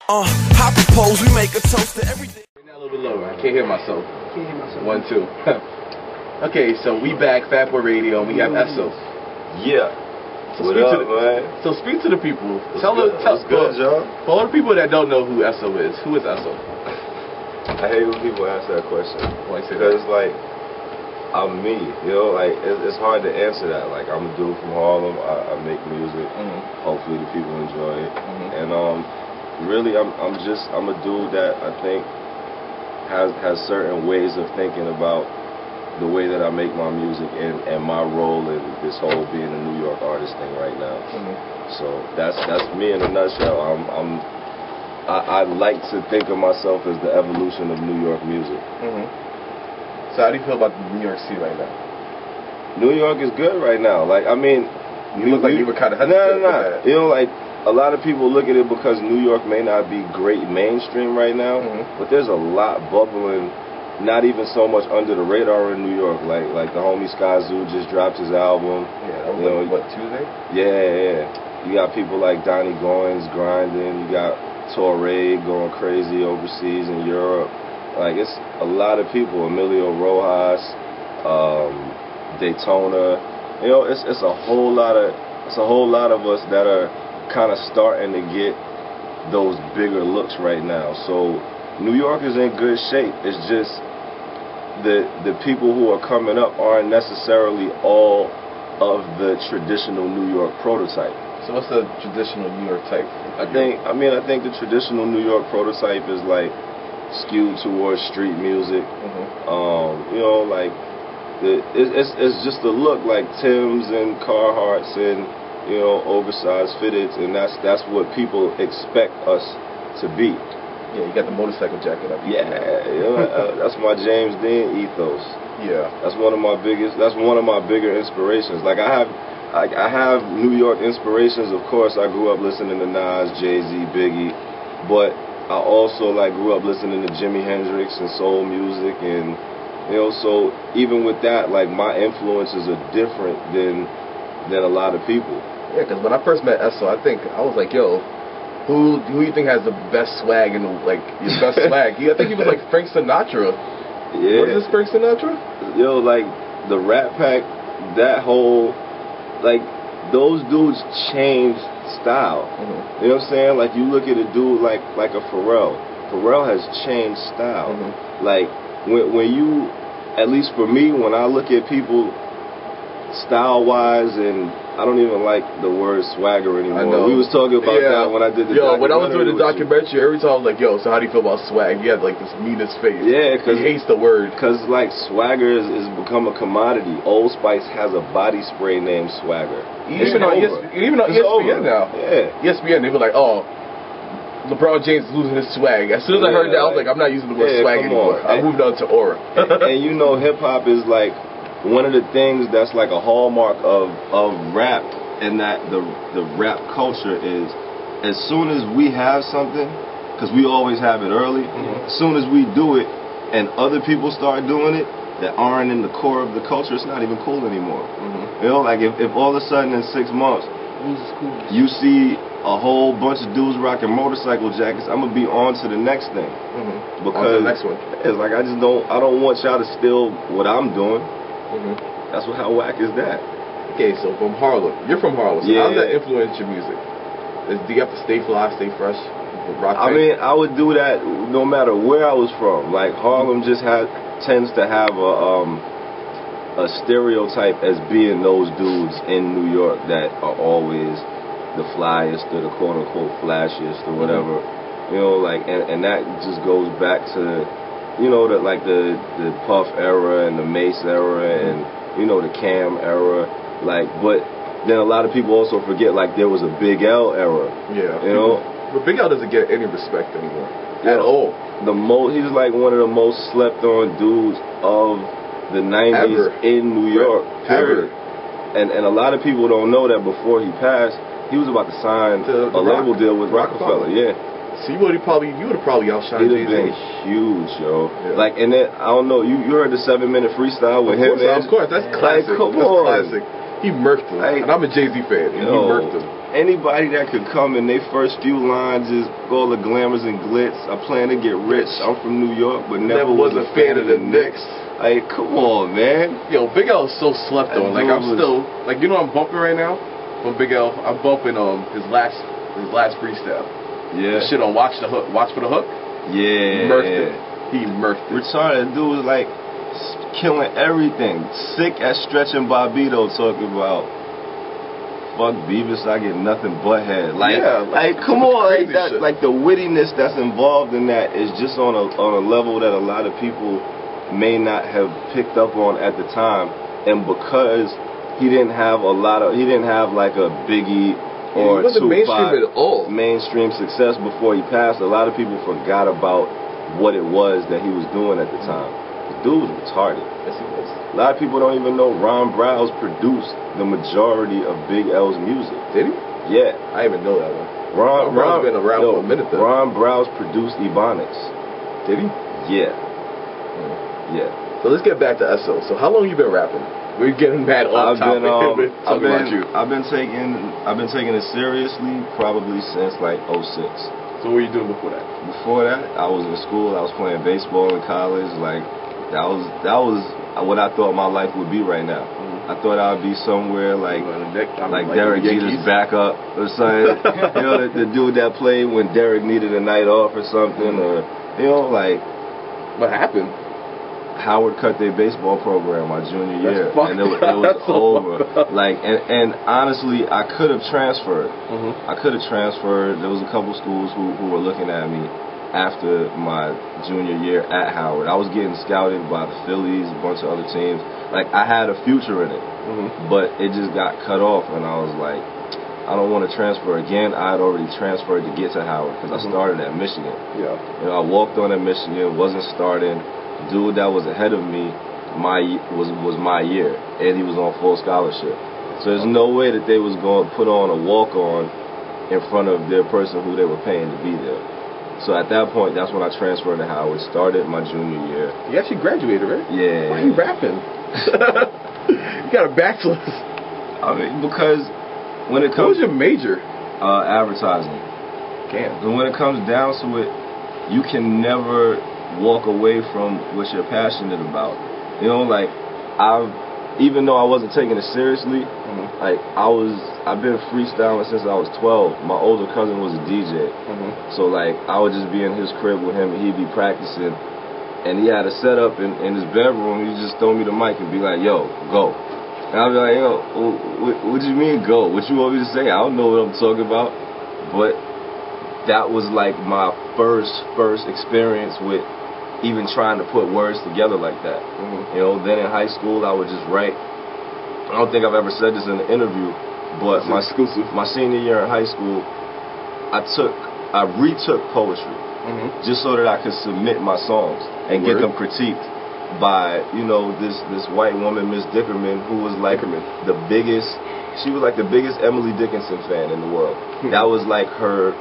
Hop and pose, we make a toast to everything. Now a little bit lower. I can't hear myself. 1, 2. Okay, so we back, Fat Boy Radio, and we have Esso. Yeah. So What up, man? So speak to the people. Tell good, y'all. For all the people that don't know who Esso is, who is Esso? I hate when people ask that question. Why you say because that? like, I'm me, you know, like it's hard to answer that. Like, I'm a dude from Harlem. I make music. Hopefully the people enjoy it. And really, I'm a dude that I think has certain ways of thinking about the way that I make my music and my role in this whole being a New York artist thing right now. So that's me in a nutshell. I like to think of myself as the evolution of New York music. So how do you feel about New York City right now? New York is good right now. Like, I mean, you look like you were kind of hesitant. No. You know, like, a lot of people look at it because New York may not be great mainstream right now, but there's a lot bubbling, not even so much under the radar in New York. Like the homie Sky Zoo just dropped his album. Yeah, that was what, Tuesday? Yeah. You got people like Donnie Goins grinding. You got Torre going crazy overseas in Europe. Like, it's a lot of people. Emilio Rojas, Daytona. You know, it's a whole lot of us that are kind of starting to get those bigger looks right now. So New York is in good shape. It's just the people who are coming up aren't necessarily all of the traditional New York prototype. So what's the traditional New York type? I think the traditional New York prototype is like skewed towards street music. You know, like it's just a look like Timbs and Carhartts and, you know, oversized fitteds, and that's what people expect us to be. Yeah, you got the motorcycle jacket up. Yeah, you know, that's my James Dean ethos. Yeah, that's one of my bigger inspirations. Like, I have New York inspirations. Of course, I grew up listening to Nas, Jay-Z, Biggie, but I also grew up listening to Jimi Hendrix and soul music, and you know, so even with that, like, my influences are different than a lot of people. Yeah, because when I first met Esso, I was like, yo, who you think has the best swag and your best swag? I think he was like Frank Sinatra. Yeah. Was this Frank Sinatra? Yo, like the Rat Pack, that whole, like, those dudes changed style. You know what I'm saying? Like, you look at a dude like a Pharrell. Pharrell has changed style. Like, when you, at least for me, when I look at people style-wise, and I don't even like the word swagger anymore. I know. We was talking about that when I did the documentary. When I was doing the documentary, every time I was like, yo, so how do you feel about swag? He had like this meanest face. Yeah, because he hates the word. Because like swagger is become a commodity. Old Spice has a body spray named Swagger. Even on ESPN now. Yeah. ESPN, they were like, oh, LeBron James is losing his swag. As soon as I heard that, I was like, I'm not using the word swag anymore. I moved on to aura. And you know, hip-hop is like one of the things that's like a hallmark of rap, and that the rap culture is, as soon as we have something, because we always have it early, as soon as we do it and other people start doing it that aren't in the core of the culture, it's not even cool anymore. You know, like if all of a sudden in 6 months you see a whole bunch of dudes rocking motorcycle jackets, I'm gonna be on to the next thing. Because on to the next one. It's like, I don't want y'all to steal what I'm doing. How whack is that? Okay, so from Harlem. You're from Harlem, so how does that influence your music? Do you have to stay fly, stay fresh? I mean, I would do that no matter where I was from. Like, Harlem just tends to have a stereotype as being those dudes in New York that are always the flyest or the quote-unquote flashiest or whatever. You know, like, and that just goes back to, you know, the Puff era and the Mace era and, you know, the Cam era. Like, but then a lot of people also forget, like, there was a Big L era. Yeah. You know? But Big L doesn't get any respect anymore. At all. He's like one of the most slept on dudes of the 90s in New York. Period. And a lot of people don't know that before he passed, he was about to sign a label deal with Rockefeller. Yeah. So you would have probably outshined Jay-Z. He'd have been huge, yo. Yeah. Like, and then, I don't know, you heard the 7-minute freestyle with him, man? Of course, that's classic. Like, come on. That's classic. He murked him. And I'm a Jay-Z fan, and he murked him. anybody that could come in their first few lines is all the glamours and glitz. I plan to get rich. I'm from New York, but never was a fan of the Knicks. Like, come on, man. Yo, Big L is so slept on. Like, I'm still, like, you know what I'm bumping right now from Big L? I'm bumping his last freestyle. Yeah. The shit on Watch for the Hook. Yeah. He murked it. Retarded dude was like killing everything. Sick at stretching Bobito, talking about fuck Beavis, I get nothing but head. Like, yeah, like come on, like the wittiness that's involved in that is just on a level that a lot of people may not have picked up on at the time. And because he didn't have like a Biggie or he wasn't mainstream at all. Mainstream success before he passed, a lot of people forgot about what it was that he was doing at the time. The dude was retarded. Yes, he was. A lot of people don't even know Ron Browse produced the majority of Big L's music. Did he? Yeah. I didn't even know that one. Ron Browse been around for a minute though. Ron Browse produced Ebonics. Did he? Yeah. Yeah. So let's get back to Esso. So how long you been rapping? We're getting mad off topic. I've been taking it seriously probably since like 06. So what were you doing before that? Before that, I was in school. I was playing baseball in college. Like that was what I thought my life would be right now. I thought I'd be somewhere like Derek Jeter's backup or something. You know, the dude that played when Derek needed a night off or something, or you know, like what happened? Howard cut their baseball program my junior year, and it was over. Like, and honestly, I could have transferred. I could have transferred. There was a couple schools who were looking at me after my junior year at Howard. I was getting scouted by the Phillies, a bunch of other teams. Like, I had a future in it, but it just got cut off, and I was like, I don't want to transfer again. I had already transferred to get to Howard because I started at Michigan. Yeah. You know, I walked on at Michigan, wasn't starting. Dude that was ahead of me was my year, and he was on full scholarship. So there's no way that they was going to put on a walk-on in front of their person who they were paying to be there. So at that point, that's when I transferred to Howard, started my junior year. You actually graduated, right? Yeah. Why are you rapping? You got a bachelor's. I mean, because when it comes... What was your major? Advertising. Damn. And when it comes down to it, you can never walk away from what you're passionate about. You know, like, even though I wasn't taking it seriously, like, I've been freestyling since I was 12. My older cousin was a DJ. So, like, I would just be in his crib with him, and he'd be practicing. And he had a setup in his bedroom. He'd just throw me the mic and be like, yo, go. And I'd be like, yo, what do you mean go? What you want me to say? I don't know what I'm talking about. But that was, like, my first experience with even trying to put words together like that. You know, then in high school, I would just write. I don't think I've ever said this in an interview, but my senior year in high school, I retook poetry just so that I could submit my songs and get them critiqued by, you know, this white woman, Miss Dickerman, who was like the biggest Emily Dickinson fan in the world. That was like her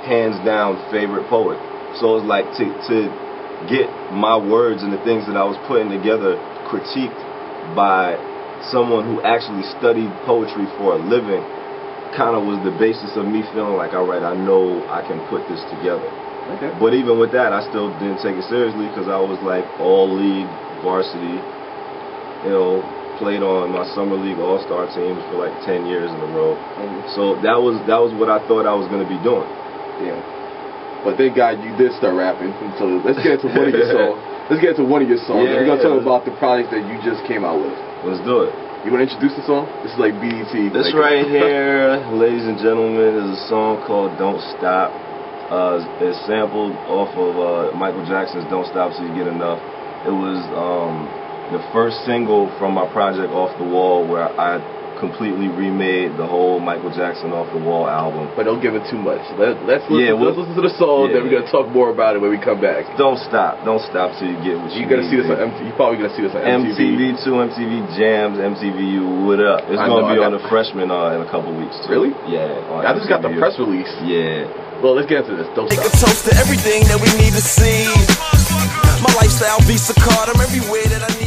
hands down favorite poet. So it was like to get my words and the things that I was putting together critiqued by someone who actually studied poetry for a living kind of was the basis of me feeling like, all right, I know I can put this together. Okay. But even with that, I still didn't take it seriously because I was like all league, varsity, you know, played on my summer league all-star teams for like 10 years in a row. So that was what I thought I was going to be doing. Yeah. But thank God you did start rapping. And so let's get into one of your songs. Yeah, we're going to talk about the project that you just came out with. Let's do it. You want to introduce the song? This is like BET. This right here, ladies and gentlemen, is a song called Don't Stop. It's sampled off of Michael Jackson's Don't Stop Till You Get Enough. It was the first single from my project Off the Wall, where I completely remade the whole Michael Jackson Off the Wall album. But don't give it too much. Let's listen to the song, then we're going to talk more about it when we come back. Don't stop till you get what you You're going to see this on MTV. You're probably going to see this on MTV. MTV2, MTV Jams, MTVU, what up? It's going to be on the Freshman in a couple weeks, too. Really? Yeah. I just got the press release. Yeah. Well, let's get into this. Don't Take stop. a toast to everything that we need to see. My lifestyle Visa card, I'm everywhere that I need.